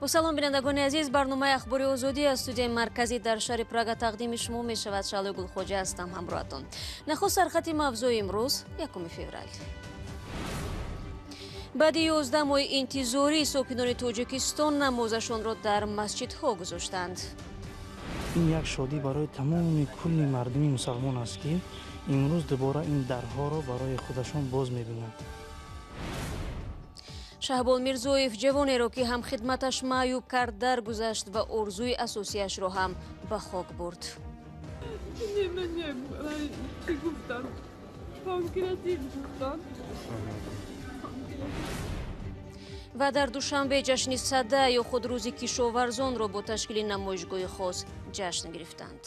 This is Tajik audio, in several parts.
با سلام بینندگان عزیز، برنامه اخباری آزادی از استودیوی مرکزی در شهر پراگ تقدیم شما می شود. شعله گلخوجه هستم همراهتان. نخست سرخط موضوع امروز 1 فوریه. بعد 11 ماه انتظاری ساکنان تاجیکستان نمازشان را در مسجدها گذاشتند. این یک شادی برای تمام کل مردم مسلمان است که امروز دوباره این درها را برای خودشان باز می‌بینند. شهبال میرزویف جوانی را که هم خدمتش معیوب کرد درگذشت و آرزوی اساسیش را هم به خاک برد. و در دوشنبه جشن سده یا خودروزی کشاورزان را با تشکیل نمایشگاه خاص جشن گرفتند.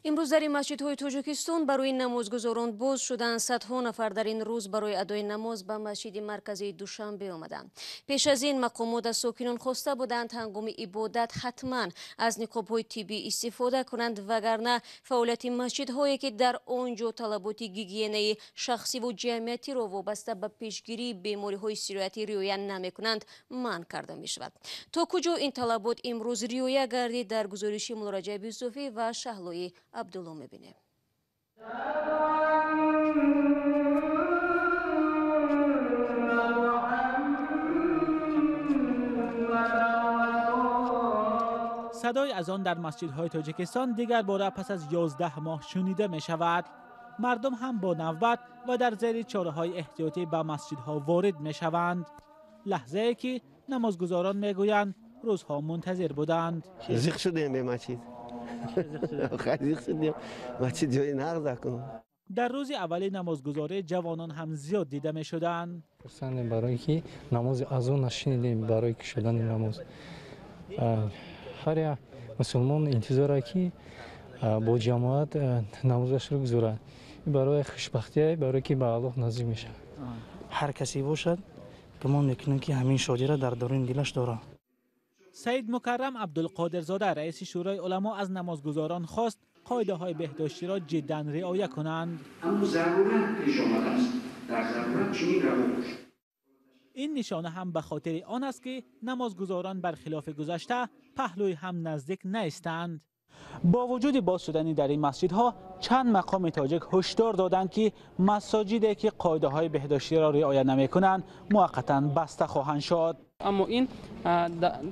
امروز در این مسجدهای تاجیکستان برای نمازگزاران باز شدند. صدها نفر در این روز برای ادای نماز به مسجد مرکزی دوشنبه آمدند. پیش از این مقامات از ساکنان خواسته بودند هنگام عبادت حتما از نقاب‌های طبی استفاده کنند، وگرنه فعالیت مسجدهایی که در آنجا طلبات گیگینه شخصی و جمعیتی را وابسته به پیشگیری بیماری‌های سیرایتی رعایت نمی‌کنند منع کرده می‌شود. تا کجا این طلبات امروز رعایت گردید در گزارش ملارجه یوسفی و شهلایی عبدالله می‌بینیم. صدای اذان در مسجدهای تاجیکستان دیگر باره پس از 11 ماه شنیده می شود. مردم هم با نوبت و در زیر چاره‌های احتیاطی به مسجدها وارد می شوند. لحظه‌ای که نمازگزاران میگویند روزها منتظر بودند. زیخ شدیم به مسجد. خیلی شدیم. مسجد جای نقض کن. در روز اولی نمازگزاری جوانان هم زیاد دیده می شدند. پسند برای که نماز اذان شنیدیم برای شدن نماز. هر مسلمان انتظار که با جماعت نمازش رو گذاره. برای خوشبختی برای که به الله نزدیک میشه. هر کسی باشد گمان میکنم که همین شادی را در درون دلش داره. سید مکرم عبدالقادرزاده رئیس شورای علما از نمازگزاران خواست قاعده های بهداشتی را جدا رعایت کنند. اما ضرورت پیش آمده است در ضرورت چنین رها باشد. این نشانه هم به خاطر آن است که نمازگزاران برخلاف گذشته پهلوی هم نزدیک نیستند. با وجود باز شدن در این مسجدها چند مقام تاجیک هشدار دادند که مساجدی که قاعده های بهداشتی را رعایت نمی کنند موقتا بسته خواهند شد. اما این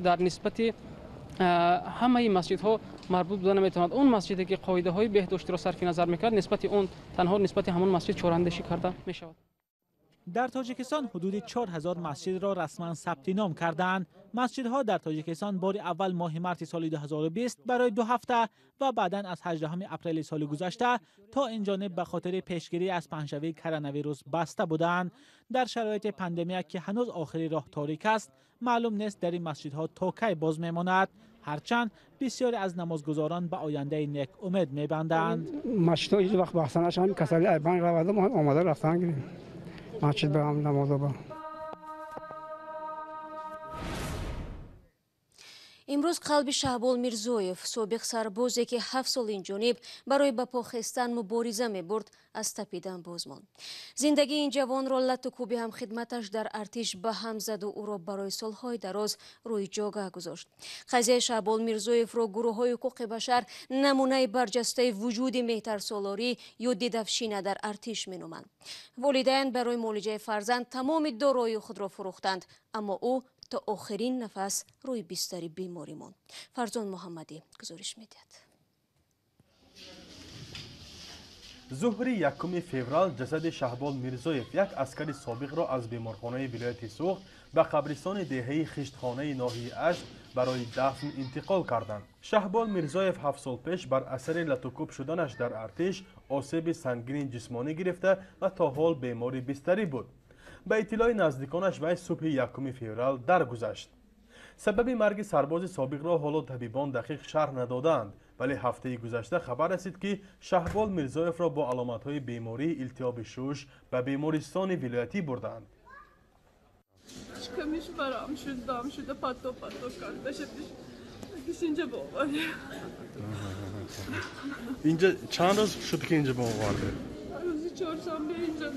در نسبت همه مسجدها مربوط بوده نمیتواند. اون مسجدی که قاعده های بهداشتی را صرف نظر میکرد نسبت اون تنها نسبت همون مسجد چاره‌اندشی کرده میشود. در تاجیکستان حدود 4000 مسجد را رسما ثبت نام کردند. مسجدها در تاجیکستان بار اول ماه مارس سال 2020 برای 2 هفته و بعداً از 18 اپریل سال گذشته تا این جانب به خاطر پیشگیری از پنجشنبه کرونا ویروس بسته بودند. در شرایط پاندمی که هنوز آخری راه تاریک است، معلوم نیست در این مسجدها تا کی باز میماند. هرچند بسیاری از نمازگزاران به آینده نیک امید میبندند. مسجدها هیچ وقت بحث نشدن، کسایی ایبان رفته ما آماده رفتن گیریم. مسجد به هم نماز با. امروز قلب شهبال میرزویف سابق سربازی که 7 سال این جانب برای به پا خستن مبارزه می برد از تپیدن باز ماند. زندگی این جوان را لط و کوبی هم خدمتش در ارتش به هم زد و او را برای سالهای دراز روی جاگه گذاشت. قضیه شهبال میرزویف را گروه های حقوق بشر نمونه برجسته وجود مهتر سالاری یا دیدفشینه در ارتش می نامند. والدین برای معالجه فرزند تمام دارایی خود را فروختند، اما او تا آخرین نفس روی بستر بیماری ماند. فرزان محمدی گزارش میدهد. ظهر 1 فوریه جسد شهبال میرزویف، یک عسکر سابق را از بیمارخانه ولایت سوخت به قبرستان دهه خشتخانه ناحیه اشت برای دفن انتقال کردند. شهبال میرزویف 7 سال پیش بر اثر لطوکوب شدنش در ارتش آسیب سنگین جسمانی گرفته و تا حال بیماری بستری بود. به اطلاع نزدیکانش وی صبح 1 فوریه درگذشت. سبب مرگ سرباز سابق را حالا طبیبان دقیق شرح ندادند، ولی هفته گذشته خبر رسید که شهبال میرزویف را با علامت‌های بیماری التهاب شوش به بیمارستان ولایتی بردند. کمیش برام شده پاتو کرد بشه اینجا باورده. اینجا چند روز شد که اینجا باورده؟ روزی 4 شنبه اینجا.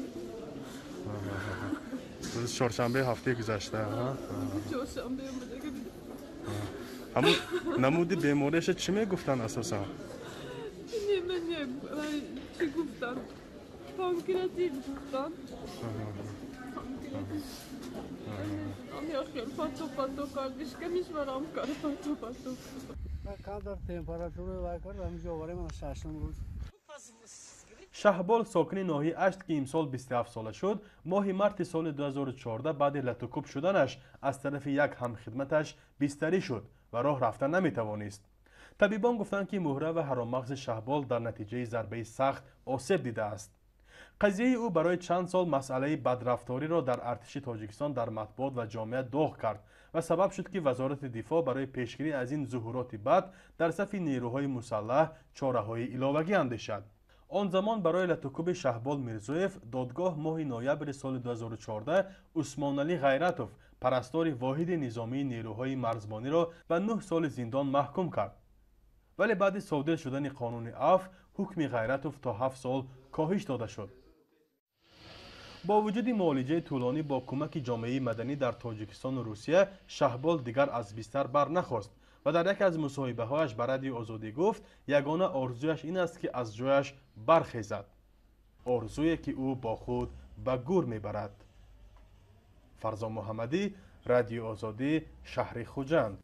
روز چهارشنبه هفته گذشته ها چهارشنبه بوده که همون نمود بیماریش چی میگفتن اساسا؟ نمیدونم چی گفتن پانکراتیت گفتن یا خیلی پاتو کردش که میشورم کار پاتو کادر تمپراتور وای کرد همینجا آواره من 6 روز شهبال ساکن ناحیه اشت که امسال 27 ساله شد ماه مارت سال 2014 بعد لتوکوب شدنش از طرف یک همخدمتش بستری شد و راه رفتن نمیتوانست. طبیبان گفتند که مهره و حرامغز شهبال در نتیجه ضربه سخت آسیب دیده است. قضیه او برای چند سال مسئله بدرفتاری را در ارتش تاجیکستان در مطبوعات و جامعه داغ کرد و سبب شد که وزارت دفاع برای پیشگیری از این ظهورات بد در صف نیروهای مسلح چاره‌های علاوه‌ای اندیشد. آن زمان برای لتوکوب شهبال میرزویف دادگاه ماه نوامبر سال 2014 عثمان علی غیرتوف پرستار واحد نظامی نیروهای مرزبانی را به 9 سال زندان محکوم کرد. ولی بعد صادر شدن قانون عفو حکم غیرتوف تا 7 سال کاهش داده شد. با وجود معالجه طولانی با کمک جامعه مدنی در تاجیکستان و روسیه، شهبال دیگر از بستر بر نخواست و در یک از مصاحبه‌هایش به رادیو آزادی گفت یگانه آرزویش این است که از جایش برخیزد، آرزویی که او با خود به گور میبرد. فرزان محمدی، رادیو آزادی، شهر خوجند.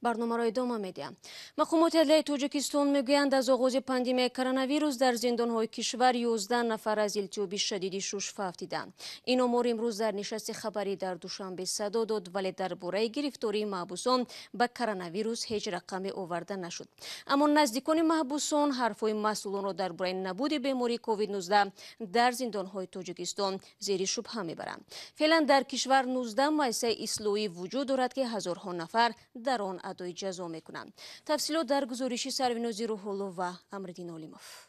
برنامه را ادامه میدیم. مقامات عدلیه تاجیکستان میگویند از آغاز پاندمی کرونا در زندانهای کشور 11 نفر از التیاب شدید شش فوتیدند. این آمار امروز در نشست خبری در دوشنبه صدا داد، ولی درباره گرفتاری محبوسان به کرونا هیچ رقمی آورده نشد. اما نزدیکان محبوسان حرفهای مسئولان را درباره نبود بیماری کووید 19 در زندانهای تاجیکستان زیر شبهه میبرند. فعلا در کشور 19 مؤسسه اصلاحی وجود دارد که هزارها نفر در آن ادای جزا میکنند. تفصیلات در گزارش سرویناز روح‌الله و امردین علیموف.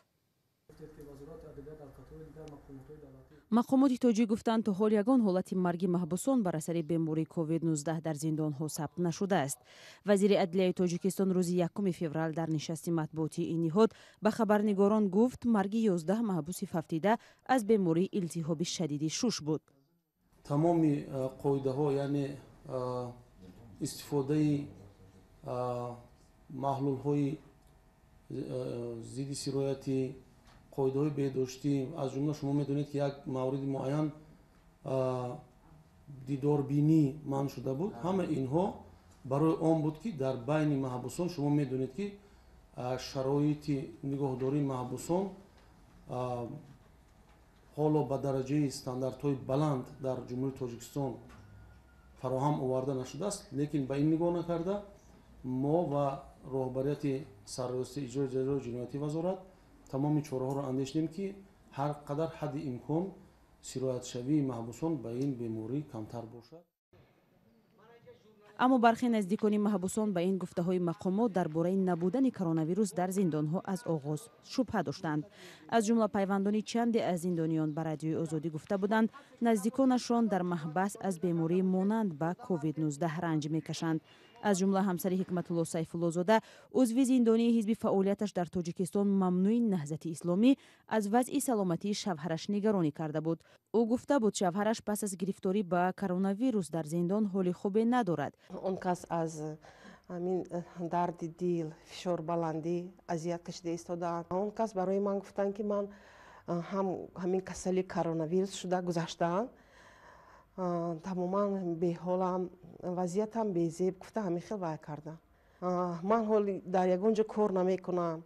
مقامات توجیه گفتند تا حال یگان حالت مرگ محبوسان بر اثر بیماری کووید 19 در زندان‌ها ثبت نشده است. وزیر عدلیه تاجیکستان روز 1 فوریه در نشست مطبوعاتی این نهاد به خبرنگاران گفت مرگ 11 محبوس فوتیده از بیماری التهاب شدید شش بود. تمام قاعده‌ها یعنی استفاده محلول‌های ضد سرایتی، قاعده‌های بهداشتی، از جمله شما می‌دونید که یک مورد معین دیداربینی منع شده بود. همه اینها برای آن بود که در بین محبوسان شما می‌دونید که شرایط نگهداری محبوسان حالا به درجه استانداردهای بلند در جمهوری تاجیکستان فراهم آورده نشده است، لیکن به این نگاه نکرده ما و راهبریت سرراستی اجرای جزای جنایتی وزارت تمام چاره‌ها را اندیشیدیم که هر قدر حد امکان سرایت شوی محبوسان به این بیماری کمتر باشد. اما برخی نزدیکان محبوسان به این گفته‌های مقامات درباره نبودن کرونا ویروس در زندان‌ها از آغاز شبهه داشتند. از جمله پیوندانی چندی از زندانیان به رادیوی آزادی گفته بودند نزدیکانشان در محبس از بیماری مانند به کووید 19 رنج می‌کشند. از جمله همسر حکمت الله سیف الله زاده عضو زندانی حزب فعالیتش در تاجیکستان ممنوع نهضت اسلامی از وضع سلامتی شوهرش نگرانی کرده بود. او گفته بود شوهرش پس از گرفتاری به کرونا ویروس در زندان حال خوبی ندارد. اون کس از همین درد دل، فشار بلندی اذیت کشیده ایستادند. اون کس برای من گفتن که من همین کسلی کرونا ویروس شده گذشتم. تماما به حالم وضعیتم بی‌زیب گفته همین خیلی وای کردم. من حال در یگانجا کار نمیکنم،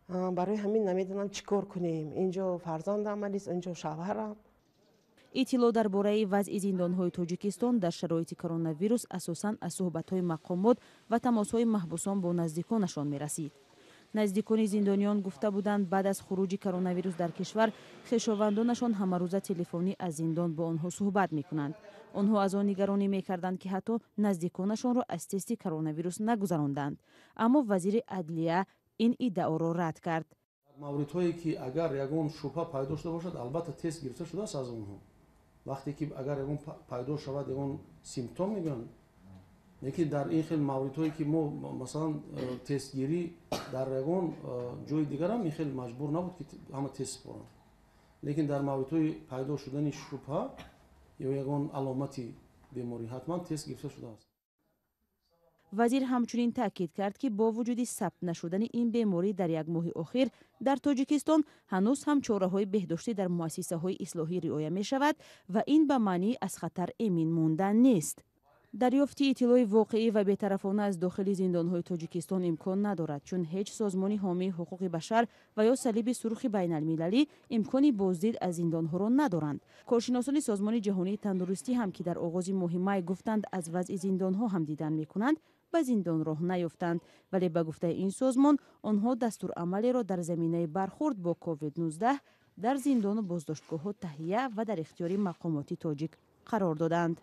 برای همین نمیدونم چیکار کنیم. اینجا فرزندم است، اینجا شوهرم. اطلاع درباره وضع زندان‌های تاجیکستان در شرایط کرونا ویروس اساساً از صحبت‌های مقامات و تماس‌های محبوسان با نزدیکانشان می‌رسید. نزدیکان زندانیان گفته بودند بعد از خروج کرونا ویروس در کشور خویشاوندانشان همه روزه تلفنی از زندان با آنها صحبت می‌کنند. آنها از آن نگرانی می‌کردند که حتی نزدیکانشان را از تست کرونا ویروس نگذراندند. اما وزیر عدلیه این ادعا را رد کرد. موردهایی که اگر یگان شبهه پیدا شده باشد البته تست گرفته شده است از آنها. وقتی که اگر یگان پیدا شود یگان سیمپتوم میگن، لیکن در این خیلی موردهایی که ما مثلا تست گیری در یگان جای دیگر هم این خیلی مجبور نبود که همه تست کنند، لیکن در موردهای پیدا شدن شبهه ё ягон аломати беморӣ ҳатман тест гирифта шудааст. вазир ҳамчунин таъкид кард ки бо вуҷуди сабт нашудани ин беморӣ дар як моҳи охир дар тоҷикистон ҳанӯз ҳам чораҳои беҳдоштӣ дар муассисаҳои ислоҳӣ риоя мешавад ва ин ба маънии аз хатар эмин мондан нест. дарёфти иттилои воқеӣ ва бетарафона аз дохили зиндонҳои тоҷикистон имкон надорад, чун ҳеҷ созмони ҳомии ҳуқуқи башар ва ё салиби сурхи байналмилалӣ имкони боздид аз зиндонҳоро надоранд. коршиносони созмони ҷаҳонии тандурустӣ ҳам ки дар оғози моҳи май гуфтанд аз вазъи зиндонҳо ҳам дидан мекунанд, ба зиндон роҳ наёфтанд, вале ба гуфтаи ин созмон онҳо дастурамалеро дар заминаи бархурд бо COVID-19 дар зиндону боздоштгоҳҳо таҳия ва дар ихтиёри мақомоти тоҷик қарор доданд.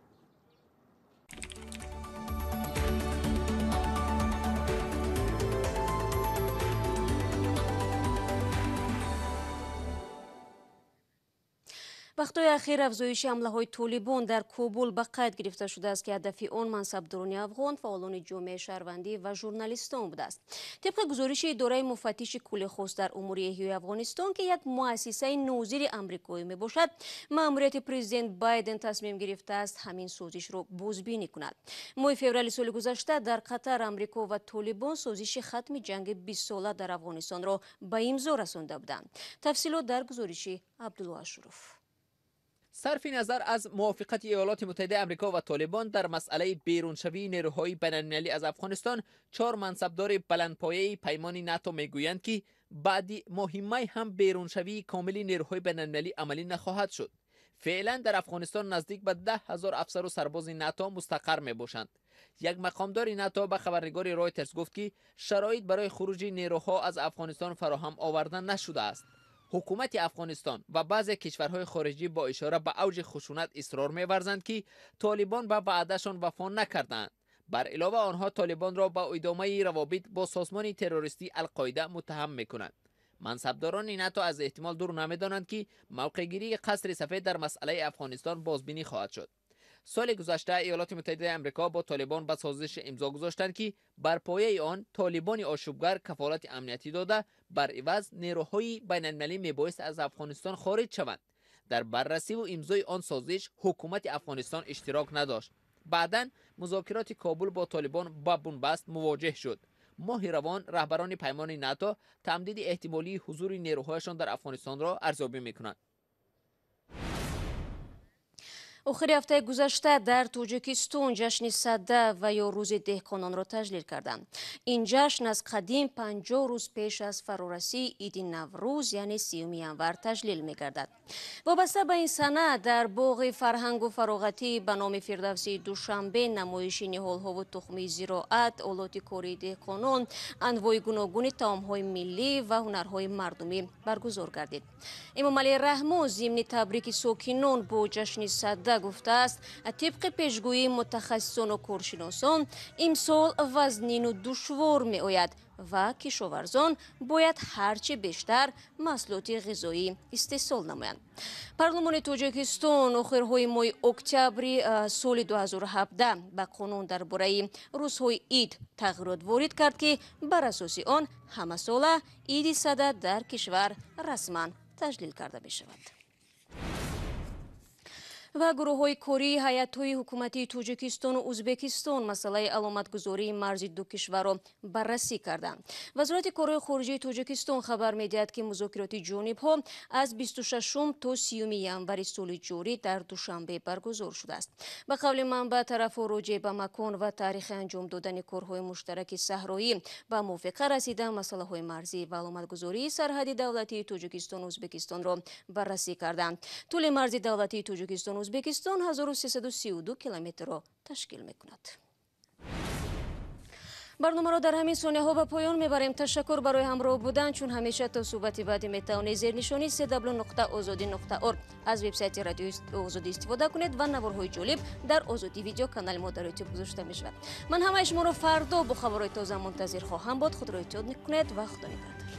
вақтҳои ахир афзоиши ҳамлаҳои толибон дар Кобул ба қайд гирифта шудааст ки ҳадафи он мансабдорони афғон, фаъолони ҷомеаи шаҳрвандӣ ва журналистон будааст. тибқи гузориши идораи муфаттиши кулли хос дар умури эҳёи Афғонистон ки як муассисаи нозири амрикоӣ мебошад, маъмурияти президент Байден тасмим гирифтааст ҳамин созишро бозбинӣ кунад. моҳи феврали соли гузашта дар Қатар Амрико ва Толибон созиши хатми ҷанги 20-сола дар Афғонистонро ба имзо расонда буданд. тафсилот дар гузориши Абдулло Ашуруф. صرف نظر از موافقت ایالات متحده آمریکا و طالبان در مسئله بیرونشوی نیروهای بین‌المللی از افغانستان، 4 منصبدار بلندپایه پیمان ناتو میگویند که بعد ماه می هم بیرونشوی کامل نیروهای بین‌المللی عملی نخواهد شد. فعلا در افغانستان نزدیک به 10,000 افسر و سرباز ناتو مستقر می باشند. یک مقامدار ناتو به خبرنگار رایترز گفت که شرایط برای خروج نیروها از افغانستان فراهم آورده نشده است. حکومت افغانستان و بعضی کشورهای خارجی با اشاره به اوج خشونت اصرار می‌ورزند که طالبان به وعدهشان وفا نکردند. بر علاوه آنها طالبان را با ادامه روابط با سازمان تروریستی القاعده متهم می‌کنند. منصبداران ناتو از احتمال دور نمی‌دانند که موقع‌گیری قصر سفید در مسئله افغانستان بازبینی خواهد شد. سال گذشته ایالات متحده آمریکا با طالبان به سازش امضا گذاشتند که بر پایه آن طالبان آشوبگر کفالت امنیتی داده، بر عوض نیروهای بین‌المللی میبایست از افغانستان خارج شوند. در بررسی و امضای آن سازش حکومت افغانستان اشتراک نداشت. بعداً مذاکرات کابل با طالبان با بنبست مواجه شد. ماه روان رهبران پیمان ناتو تمدید احتمالی حضور نیروهایشان در افغانستان را ارزیابی میکنند. охири ҳафтаи гузашта дар Тоҷикистон ҷашни садда ва ё рӯзи деҳқононро таҷлил карданд. ин ҷашн аз қадим 50 рӯз пеш аз фарорасии иди Наврӯз, яъне 30 январ таҷлил мегардад. вобаста ба ин санъа дар боғи фарҳангу фароғатӣ ба номи Фирдавсии Душанбе намоиши ниҳолҳову тухми зироат, олоти кории деҳқонон, анвои гуногуни таомҳои миллӣ ва ҳунарҳои мардумӣ баргузор гардид. Эмомалӣ Раҳмон зимни табрики сокинон бо ҷашни садда гуфтааст, тибқи пешгӯии мутахассисону коршиносон имсол вазнину душвор меояд ва кишоварзон бояд ҳарчи бештар маҳсулоти ғизоӣ истеҳсол намоянд. Парлумони Тоҷикистон охирҳои моҳи октябри соли 2017 ба қонун дар бораи рӯзҳои ид тағйирот ворид кард ки бар асоси он ҳамасола иди садда дар кишвар расман таҷлил карда мешавад. ва гурӯҳҳои кории ҳайатҳои ҳукуматии Тоҷикистону Узбекистон масъалаи аломатгузории марзи ду кишварро баррасӣ карданд. вазорати корҳои хориҷии Тоҷикистон хабар медиҳад ки музокироти ҷонибҳо аз 26 то 30 январи соли ҷорӣ дар Душанбе баргузор шудааст. ба қавли манбаъ, тарафҳо роҷеъ ба макон ва таърихи анҷом додани корҳои муштараки саҳроӣ ба мувофиқа расида масъалаҳои марзӣ ва аломатгузории сарҳади давлатии Тоҷикистону Узбекистонро баррасӣ карданд. тӯли марзи давлатии Тоҷикистон Узбекистон 1332 километрро ташкил мекунад. барномаро дар ҳамин сонияҳо ба поён мебарем. ташаккур барои ҳамроҳ будан. чун ҳамеша то суҳбати баъдӣ метавонед зернишони www.ozodi.org аз вебсайти радиои озодӣ истифода кунед ва наворҳои ҷолиб дар озодӣ видео канали мо дар ютуб гузошта мешавад. ман ҳамаи шуморо фардо бо хабарои тоза мунтазир хоҳам буд. худро эҳтиёт кунед ва худо нигаҳдор.